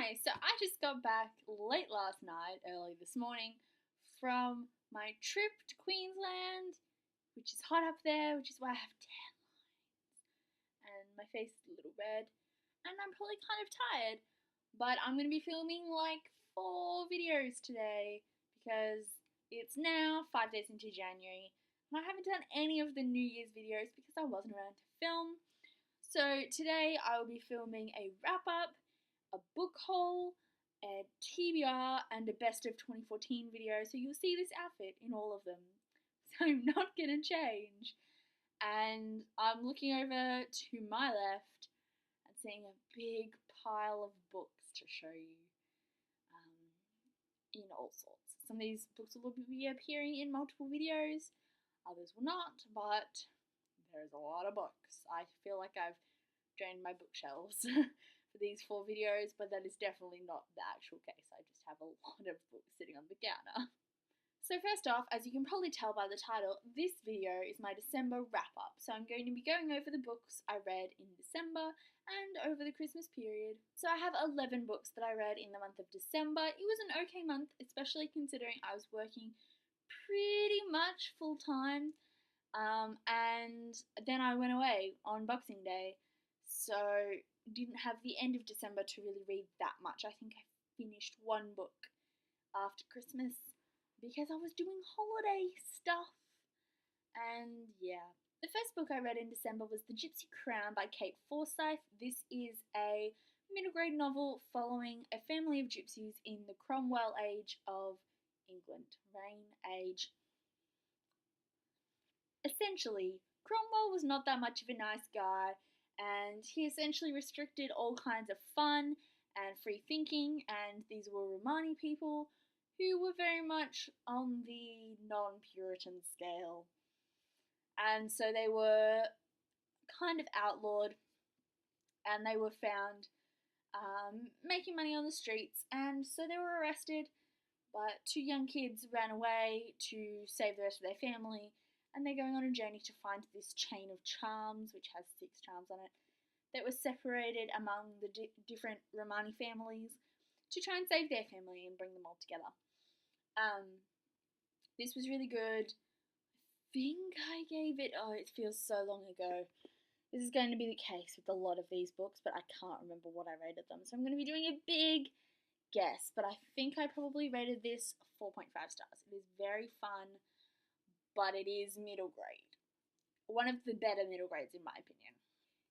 Hi, so I just got back late last night, early this morning, from my trip to Queensland, which is hot up there, which is why I have tan lines, and my face is a little red, and I'm probably kind of tired, but I'm going to be filming like 4 videos today, because it's now 5 days into January, and I haven't done any of the New Year's videos because I wasn't around to film. So today I will be filming a wrap-up, a book haul, a TBR, and a best of 2014 video, so you'll see this outfit in all of them. So I'm not gonna change. And I'm looking over to my left and seeing a big pile of books to show you in all sorts. Some of these books will be appearing in multiple videos, others will not, but there's a lot of books. I feel like I've drained my bookshelves for these 4 videos, but that is definitely not the actual case. I just have a lot of books sitting on the counter. So first off, as you can probably tell by the title, this video is my December wrap-up. So I'm going to be going over the books I read in December and over the Christmas period. So I have 11 books that I read in the month of December. It was an okay month, especially considering I was working pretty much full-time. And then I went away on Boxing Day, so didn't have the end of December to really read that much. I think I finished 1 book after Christmas because I was doing holiday stuff. And yeah, the first book I read in December was The Gypsy Crown by Kate Forsyth. This is a middle grade novel following a family of gypsies in the Cromwell age of England, reign age. Essentially, Cromwell was not that much of a nice guy, and he essentially restricted all kinds of fun and free thinking, and these were Romani people who were very much on the non-Puritan scale. And so they were kind of outlawed, and they were found making money on the streets, and so they were arrested, but 2 young kids ran away to save the rest of their family, and they're going on a journey to find this chain of charms, which has 6 charms on it, that was separated among the different Romani families to try and save their family and bring them all together. This was really good. I think I gave it, it feels so long ago. This is going to be the case with a lot of these books, but I can't remember what I rated them, so I'm going to be doing a big guess, but I think I probably rated this 4.5 stars. It is very fun, but it is middle grade. One of the better middle grades in my opinion.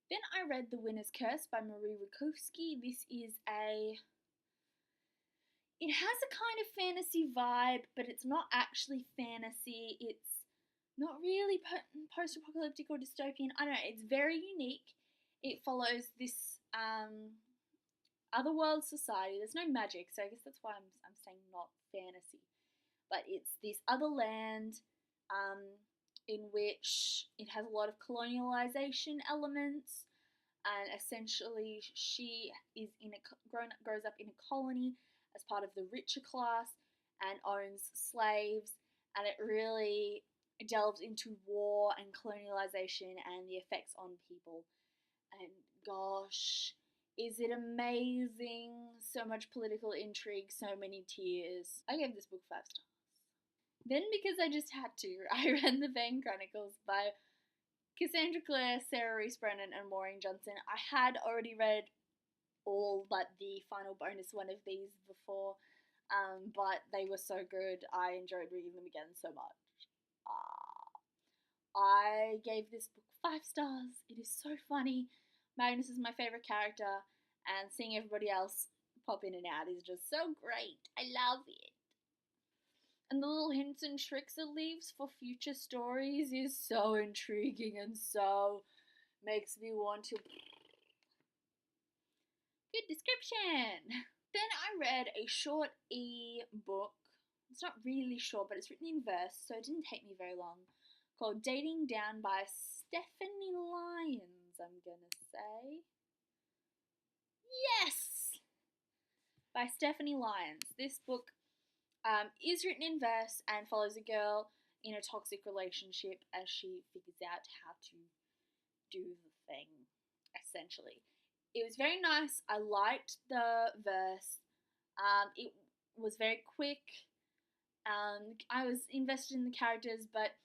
Then I read The Winner's Curse by Marie Rakowski. This is it has a kind of fantasy vibe, but it's not actually fantasy. It's not really post-apocalyptic or dystopian. I don't know, it's very unique. It follows this otherworld society. There's no magic, so I guess that's why I'm saying not fantasy. But it's this other land in which it has a lot of colonialization elements, and essentially she is grows up in a colony as part of the richer class and owns slaves, and it really delves into war and colonialization and the effects on people. And gosh, is it amazing? So much political intrigue, so many tears. I gave this book 5 stars. Then, because I just had to, I read The Chronicles by Cassandra Clare, Sarah Rees Brennan, and Maureen Johnson. I had already read all but the final bonus one of these before, but they were so good. I enjoyed reading them again so much. I gave this book 5 stars. It is so funny. Magnus is my favourite character, and seeing everybody else pop in and out is just so great. I love it. And the little hints and tricks it leaves for future stories is so intriguing and so makes me want to... Good description! Then I read a short e-book. It's not really short, but it's written in verse, so it didn't take me very long, called Dating Down by Stephanie Lyons, I'm gonna say. Yes! By Stephanie Lyons. This book is written in verse and follows a girl in a toxic relationship as she figures out how to do the thing, essentially. It was very nice. I liked the verse. It was very quick. I was invested in the characters, but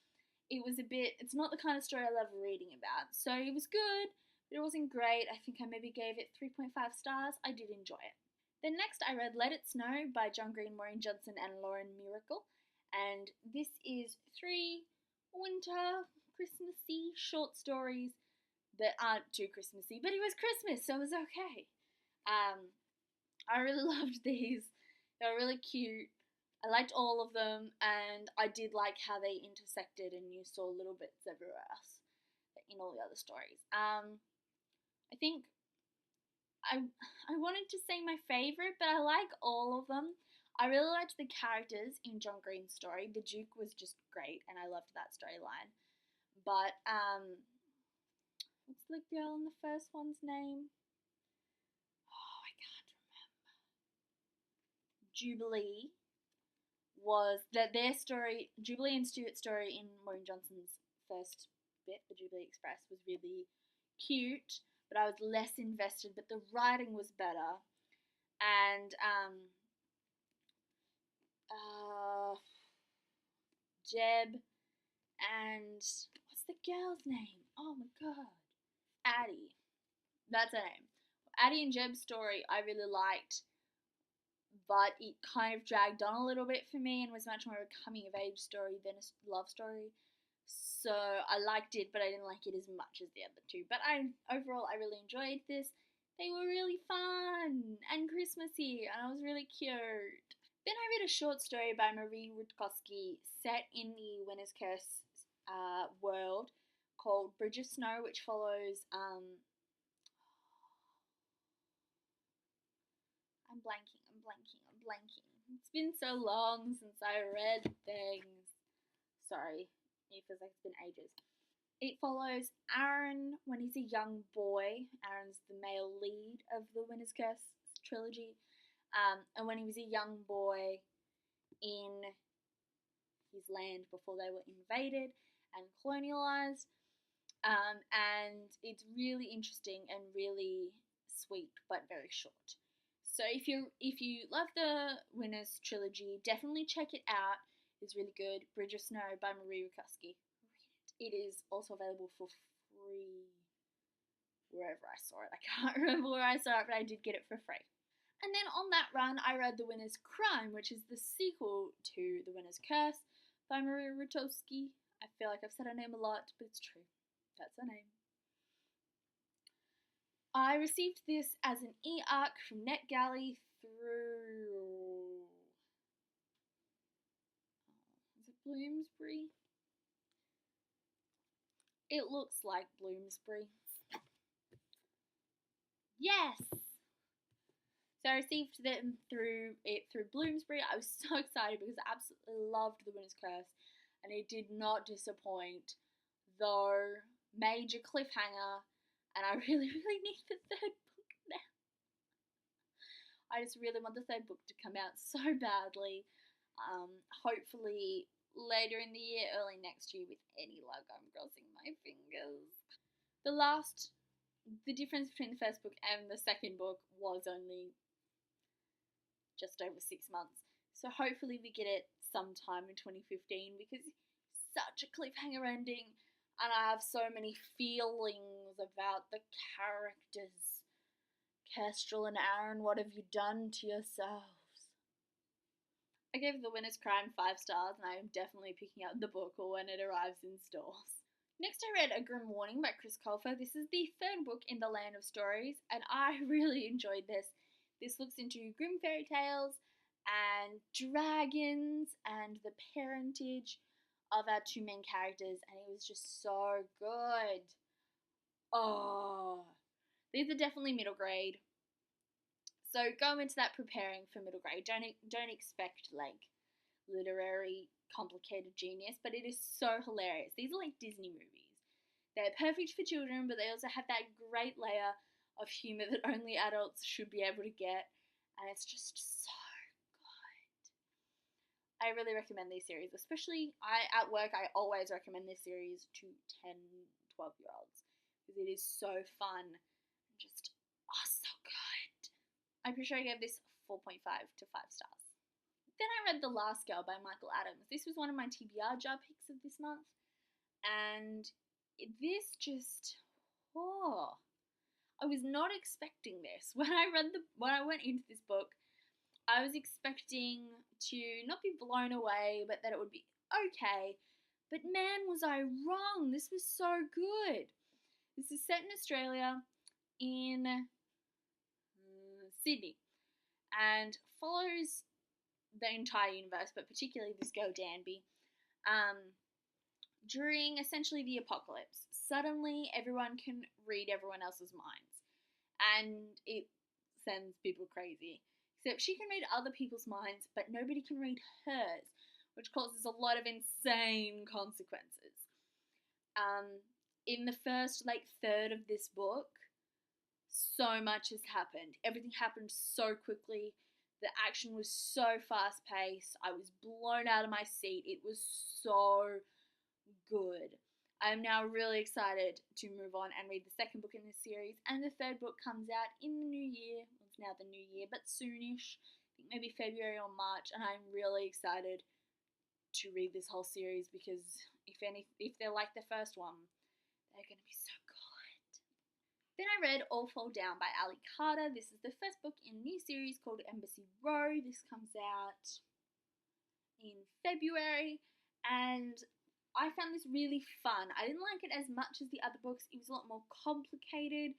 it's not the kind of story I love reading about. So it was good, but it wasn't great. I think I maybe gave it 3.5 stars. I did enjoy it. Then next I read Let It Snow by John Green, Maureen Johnson and Lauren Miracle. And this is 3 winter, Christmassy short stories that aren't too Christmassy, but it was Christmas, so it was okay. I really loved these. They were really cute. I liked all of them, and I did like how they intersected and you saw little bits everywhere else in all the other stories. I think I wanted to say my favourite, but I like all of them. I really liked the characters in John Green's story. The Duke was just great, and I loved that storyline. But what's the girl in the first one's name? Oh, I can't remember. Jubilee was that their story, Jubilee and Stuart's story in Maureen Johnson's first bit, the Jubilee Express, was really cute, but I was less invested, but the writing was better. And Jeb and what's the girl's name? Oh my god. Addie. That's her name. Addie and Jeb's story I really liked, but it kind of dragged on a little bit for me and was much more of a coming of age story than a love story. So I liked it, but I didn't like it as much as the other two. But overall I really enjoyed this. They were really fun and Christmassy, and I was really cute. Then I read a short story by Marie Rutkowski set in the Winter's Curse world called Bridge of Snow, which follows I'm blanking. It's been so long since I read things. Sorry, it feels like it's been ages. It follows Aaron when he's a young boy. Aaron's the male lead of the Winter's Curse trilogy. And when he was a young boy in his land before they were invaded and colonialized. And it's really interesting and really sweet, but very short. So if you love the Winners trilogy, definitely check it out. It's really good. Bridge of Snow by Marie Rutkowski. It is also available for free wherever I saw it. I can't remember where I saw it, but I did get it for free. And then on that run, I read The Winter's Crime, which is the sequel to The Winter's Curse by Marie Rutkowski. I feel like I've said her name a lot, but it's true. That's her name. I received this as an e-arc from NetGalley through... is it Bloomsbury? It looks like Bloomsbury. Yes! So I received them through Bloomsbury. I was so excited because I absolutely loved The Winter's Curse, and it did not disappoint, though major cliffhanger, and I really need the third book now. I just really want the third book to come out so badly. Hopefully later in the year, early next year with any luck. I'm crossing my fingers. The difference between the first book and the second book was only just over 6 months. So hopefully we get it sometime in 2015 because it's such a cliffhanger ending and I have so many feelings about the characters. Kestrel and Aaron, what have you done to yourselves? I gave The Winter's Crime 5 stars and I am definitely picking up the book when it arrives in stores. Next I read A Grim Warning by Chris Colfer. This is the third book in the Land of Stories and I really enjoyed this. This looks into grim fairy tales and dragons and the parentage of our two main characters, and it was just so good. Oh, these are definitely middle grade. So go into that preparing for middle grade. Don't expect like literary complicated genius, but it is so hilarious. These are like Disney movies. They're perfect for children, but they also have that great layer of humour that only adults should be able to get, and it's just so good. I really recommend these series, especially at work I always recommend this series to 10, 12-year-olds because it is so fun and just I'm pretty sure I gave this 4.5 to 5 stars. Then I read The Last Girl by Michael Adams. This was one of my TBR jar picks of this month. And this just, I was not expecting this. When I went into this book, I was expecting to not be blown away, but that it would be okay. But man, was I wrong. This was so good. This is set in Australia, in Sydney, and follows the entire universe, but particularly this girl Danby, during essentially the apocalypse. Suddenly everyone can read everyone else's minds, and it sends people crazy. Except she can read other people's minds, but nobody can read hers, which causes a lot of insane consequences. In the first third of this book, so much has happened. Everything happened so quickly. The action was so fast paced. I was blown out of my seat. It was so good. I am now really excited to move on and read the second book in this series, and the third book comes out in the new year. It's now the new year, but soonish. I think maybe February or March, and I'm really excited to read this whole series because if they're like the first one, they're going to be so good. Then I read All Fall Down by Ali Carter. This is the first book in a new series called Embassy Row. This comes out in February, and I found this really fun. I didn't like it as much as the other books. It was a lot more complicated.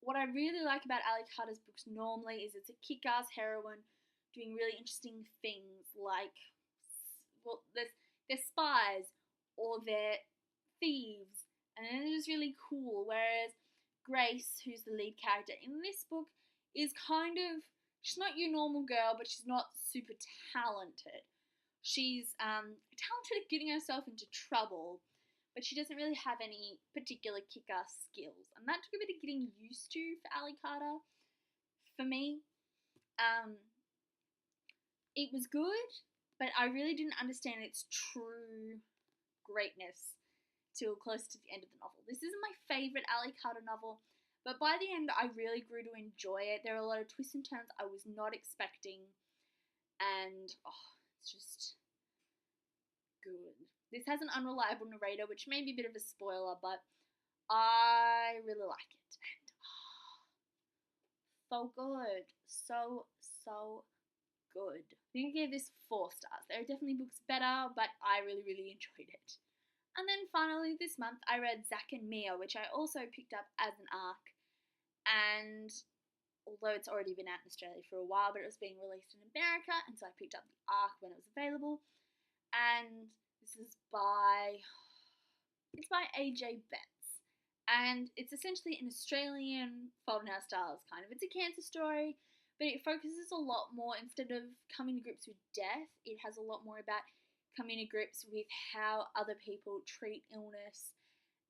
What I really like about Ali Carter's books normally is it's a kick-ass heroine doing really interesting things like, well, they're spies or they're thieves, and it is really cool. Whereas Grace, who's the lead character in this book, is she's not your normal girl, but she's not super talented. She's talented at getting herself into trouble, but she doesn't really have any particular kick-ass skills. And that took a bit of getting used to for Ali Carter, for me. It was good, but I really didn't understand its true greatness till close to the end of the novel. This isn't my favourite Ali Carter novel, but by the end I really grew to enjoy it. There are a lot of twists and turns I was not expecting, and it's just good. This has an unreliable narrator, which may be a bit of a spoiler, but I really like it. And so good. So good. I think I gave this 4 stars. There are definitely books better, but I really, really enjoyed it. And then finally this month I read Zack and Mia, which I also picked up as an ARC. And although it's already been out in Australia for a while, but it was being released in America, and so I picked up the ARC when it was available. And this is by AJ Betts, and it's essentially an Australian Fault in Our Stars kind of. It's a cancer story, but it focuses a lot more, instead of coming to grips with death, it has a lot more about coming to grips with how other people treat illness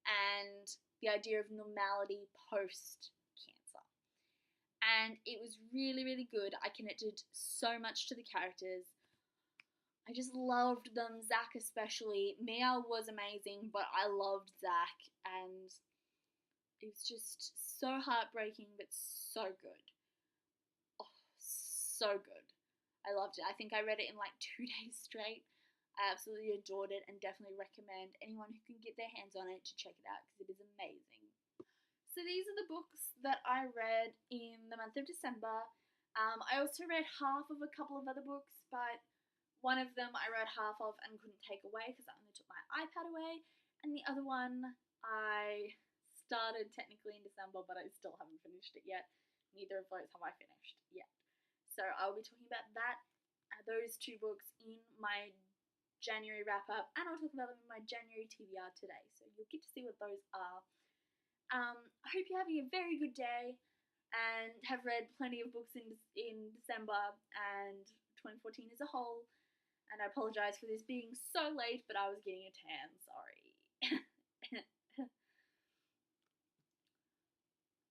and the idea of normality post-cancer. And it was really, really good. I connected so much to the characters. I just loved them, Zack especially. Mia was amazing, but I loved Zack, and it was just so heartbreaking, but so good. Oh, so good. I loved it. I think I read it in 2 days straight. I absolutely adored it, and definitely recommend anyone who can get their hands on it to check it out, because it is amazing. So these are the books that I read in the month of December. I also read half of a couple of other books, but one of them I read half of and couldn't take away because I only took my iPad away, and the other one I started technically in December, but I still haven't finished it yet. Neither of those have I finished yet. So I'll be talking about those 2 books in my January wrap-up, and I'll talk about them in my January TBR today, so you'll get to see what those are. I hope you're having a very good day and have read plenty of books in December and 2014 as a whole. And I apologise for this being so late, but I was getting a tan, sorry.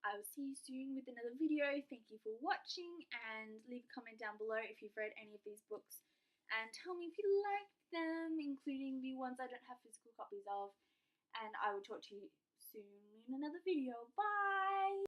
I will see you soon with another video. Thank you for watching, and leave a comment down below if you've read any of these books, and tell me if you liked them, including the ones I don't have physical copies of. And I will talk to you soon in another video. Bye!